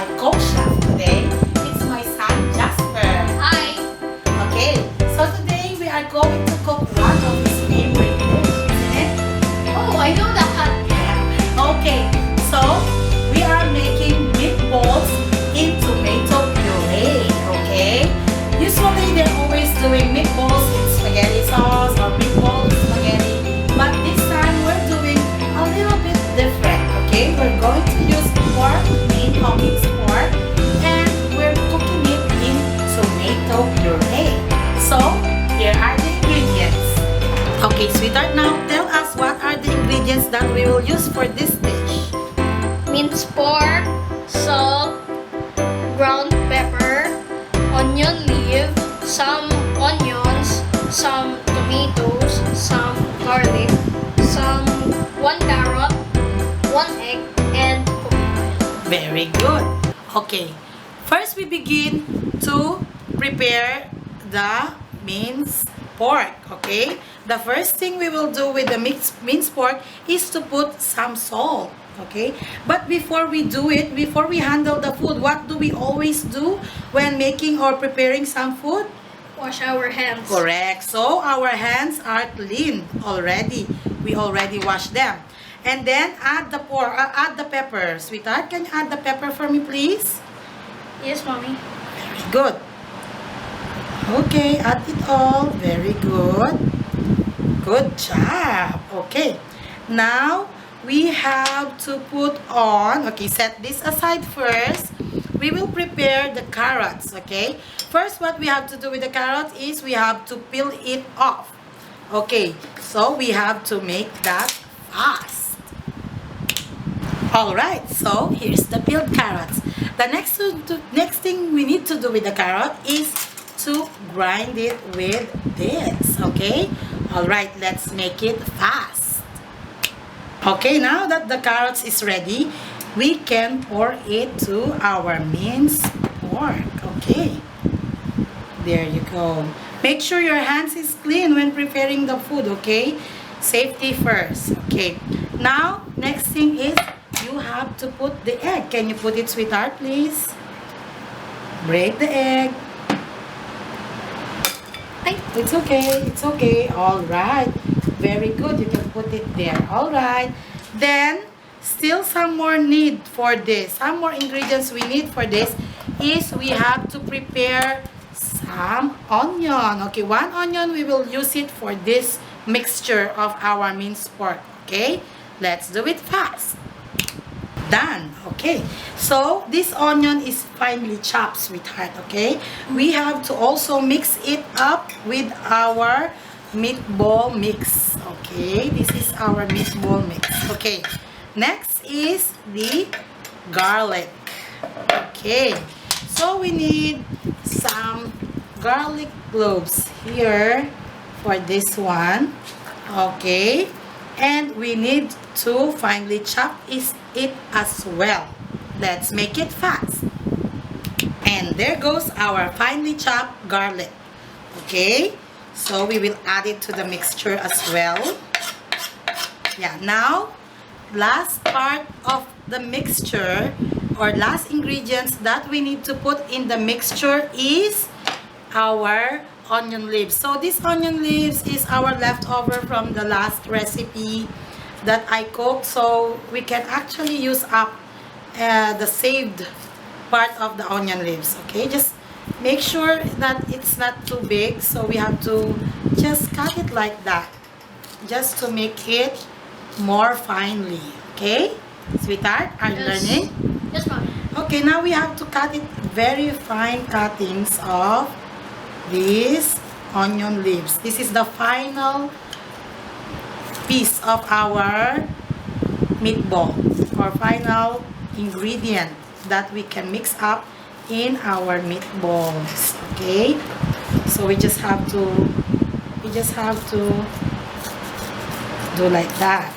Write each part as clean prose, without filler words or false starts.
my co-chef today. It's my son Jasper. Hi. Okay, so today we are going to cook one of his favorite dishes, isn't it? Oh, I know that. Okay, so we are making meatballs in tomato puree, okay? Usually they're always doing meatballs in spaghetti sauce or meatballs in spaghetti, but this time we're doing a little bit different, okay? We're going to use pork, main Hawkins pork, and we're cooking it in tomato puree. So, here are the ingredients. Okay, sweetheart, now tell us what are the ingredients that we will use for this dish. Minced pork, salt, ground pepper, onion leaf, some onions, some tomatoes, some garlic, some 1 carrot, 1 egg, and cooking oil. Very good. Okay, first we begin to prepare the minced pork, okay? The first thing we will do with the minced pork is to put some salt, okay? But before we do it, before we handle the food, what do we always do when making or preparing some food? Wash our hands. Correct. So our hands are clean already. We already washed them. And then add the add the pepper. Sweetheart, can you add the pepper for me, please? Yes, mommy. Very good. Okay, add it all. Very good. Good job. Okay. Now we have to put on, okay, set this aside first. We will prepare the carrots, okay? First, what we have to do with the carrots is we have to peel it off. Okay, so we have to make that fast. Alright, so here's the peeled carrots. The next thing we need to do with the carrot is to grind it with this, okay? Alright, let's make it fast. Okay, now that the carrots is ready, we can pour it to our minced pork. Okay, there you go. Make sure your hands is clean when preparing the food, okay? Safety first. Okay, now next thing is you have to put the egg. Can you put it, sweetheart, please? Break the egg. It's okay, it's okay. All right, very good. You can put it there. All right, then still some more need for this. Some more ingredients we need for this is we have to prepare some onion. Okay, 1 onion, we will use it for this mixture of our minced pork. Okay, let's do it fast. Done. Okay, so this onion is finely chopped, sweetheart. Okay, we have to also mix it up with our meatball mix. Okay, this is our meatball mix. Okay, next is the garlic. Okay, so we need some garlic cloves here for this one. Okay, and we need to finely chop it as well. Let's make it fast. And there goes our finely chopped garlic. Okay, so we will add it to the mixture as well. Yeah, now last part of the mixture or last ingredients that we need to put in the mixture is our onion leaves. So this onion leaves is our leftover from the last recipe that I cooked, so we can actually use up the saved part of the onion leaves. Okay, just make sure that it's not too big, so we have to just cut it like that just to make it more finely. Okay, sweetheart, are you learning? Yes, mommy. Okay, now we have to cut it very fine cuttings of these onion leaves. This is the final piece of our meatball or final ingredient that we can mix up in our meatballs. Okay, so we just have to do like that.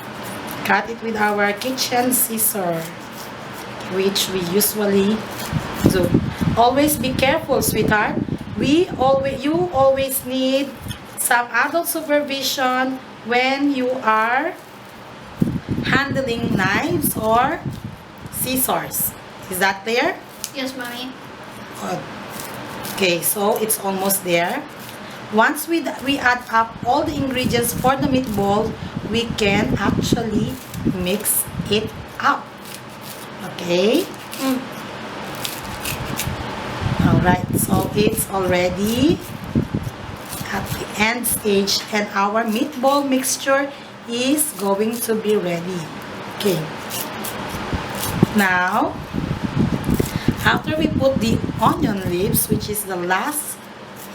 Cut it with our kitchen scissor, which we usually do. Always be careful, sweetheart. You always need some adult supervision when you are handling knives or scissors. Is that clear? Yes, mommy. Good. Okay, so it's almost there. Once we add up all the ingredients for the meatball, we can actually mix it up. Okay? Mm. Alright, so it's already at the end stage and our meatball mixture is going to be ready. Okay. Now, after we put the onion leaves, which is the last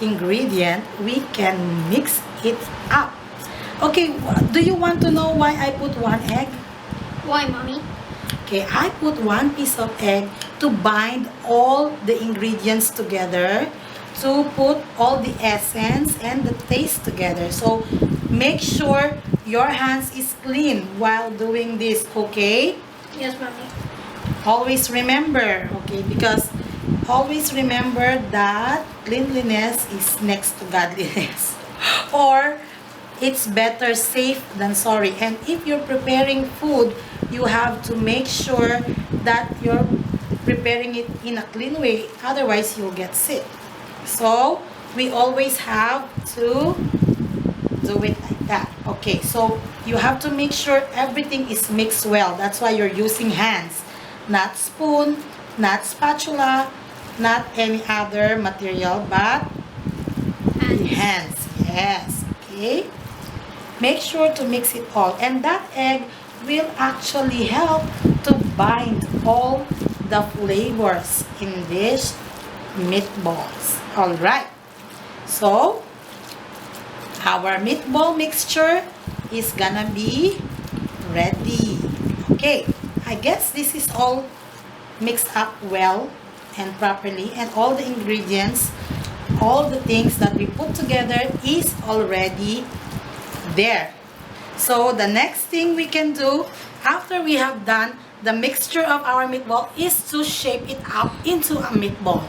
ingredient, we can mix it up. Okay, do you want to know why I put one egg? Why, mommy? Okay, I put one piece of egg to bind all the ingredients together, to put all the essence and the taste together. So make sure your hands is clean while doing this, okay? Yes, mommy. Always remember, okay, because always remember that cleanliness is next to godliness. Or it's better safe than sorry. And if you're preparing food, you have to make sure that you're preparing it in a clean way, otherwise you'll get sick. So we always have to do it like that. Okay, so you have to make sure everything is mixed well. That's why you're using hands, not spoon, not spatula, not any other material, but hands. Yes, okay. Make sure to mix it all, and that egg will actually help to bind all the flavors in this meatballs. All right, so our meatball mixture is gonna be ready. Okay, I guess this is all mixed up well and properly, and all the ingredients, all the things that we put together is already there. So the next thing we can do after we have done the mixture of our meatball is to shape it up into a meatball.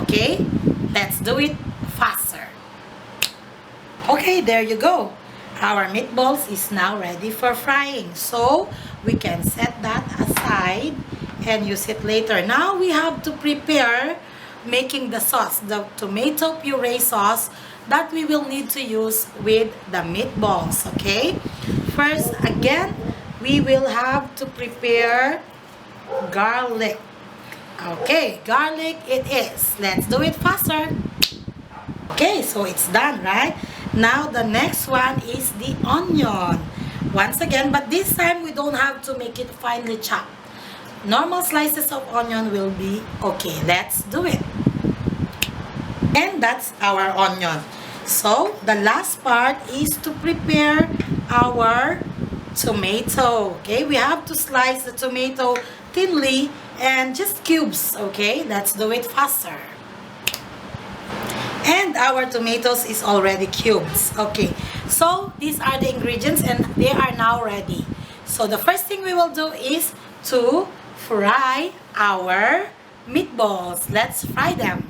Okay, let's do it faster. Okay, there you go. Our meatballs is now ready for frying, so we can set that aside and use it later. Now we have to prepare making the sauce, the tomato puree sauce that we will need to use with the meatballs. Okay, first again we will have to prepare garlic. Okay, garlic it is. Let's do it faster. Okay, so it's done, right? Now the next one is the onion. Once again, but this time we don't have to make it finely chopped. Normal slices of onion will be okay. Let's do it. And that's our onion. So the last part is to prepare our tomato. Okay, we have to slice the tomato thinly and just cubes. Okay, let's do it faster. And our tomatoes is already cubes. Okay, so these are the ingredients and they are now ready. So the first thing we will do is to fry our meatballs. Let's fry them.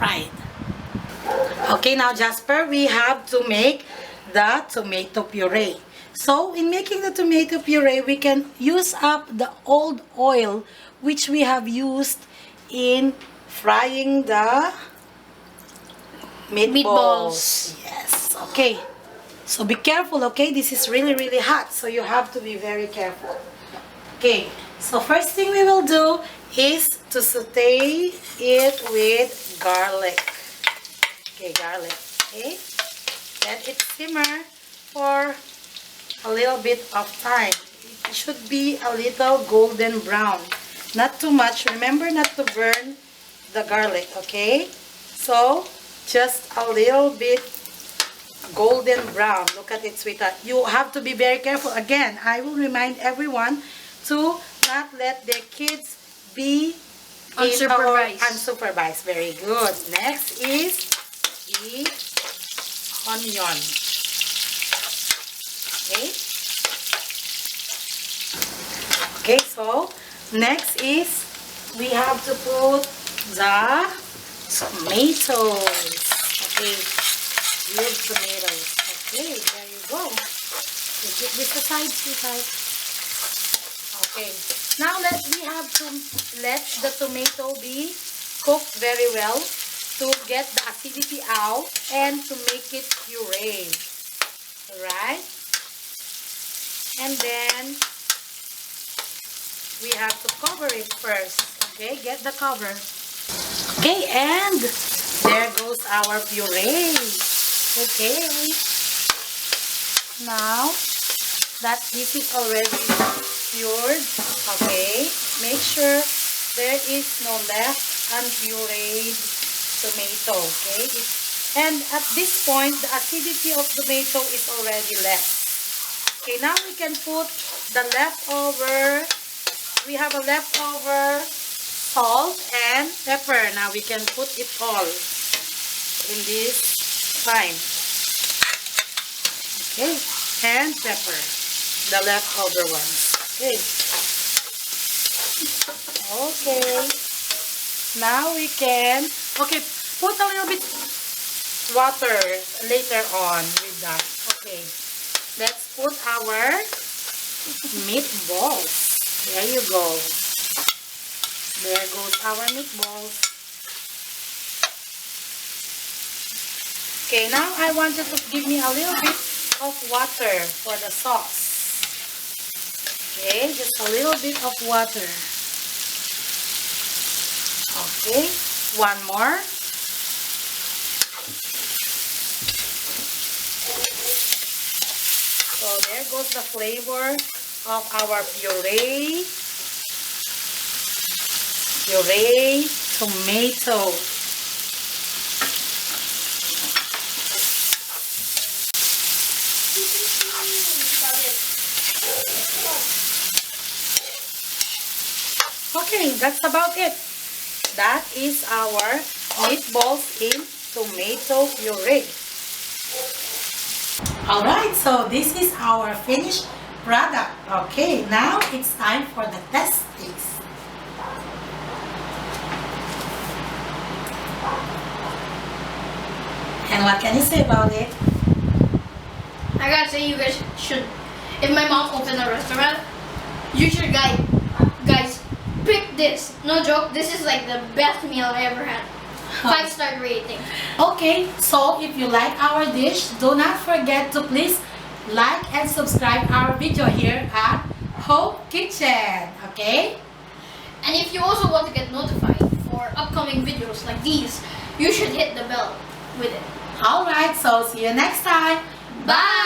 fried. Okay, now Jasper, we have to make the tomato puree. So, in making the tomato puree, we can use up the old oil which we have used in frying the meatballs. Yes, okay. So, be careful, okay? This is really, really hot, so you have to be very careful. Okay, so first thing we will do is to saute it with garlic. Okay, garlic. Okay, let it simmer for a little bit of time. It should be a little golden brown. Not too much. Remember not to burn the garlic, okay? So, just a little bit golden brown. Look at it, sweetheart. You have to be very careful. Again, I will remind everyone to not let their kids be unsupervised. Very good. Next is the onion. Okay. Okay, so next is we have to put the tomatoes. Okay, good tomatoes. Okay, there you go. You keep this aside, sweetheart. Okay, now we have to let the tomato be cooked very well to get the acidity out and to make it puree. Right? And then we have to cover it first. Okay, get the cover. Okay, and there goes our puree. Okay. Now that this is already pured, okay, make sure there is no left unpureed tomato, okay? And at this point, the acidity of tomato is already left. Okay, now we can put the leftover, we have a leftover salt and pepper. Now we can put it all in this time. Okay, and pepper, the leftover ones. Okay. Okay. Now we can, okay, put a little bit water later on with that. Okay. Let's put our meatballs. There you go. There goes our meatballs. Okay, now I want you to give me a little bit of water for the sauce. Okay, just a little bit of water. Okay, one more. So there goes the flavor of our puree tomato. Okay, that's about it. That is our meatballs in tomato puree. Alright, so this is our finished product. Okay, now it's time for the test taste. And what can you say about it? I gotta say, you guys should, if my mom opened a restaurant, you should guys, pick this. No joke, this is like the best meal I ever had. 5-star rating. Okay, so if you like our dish, do not forget to please like and subscribe our video here at Home Kitchen. Okay? And if you also want to get notified for upcoming videos like these, you should hit the bell with it. Alright, so see you next time. Bye!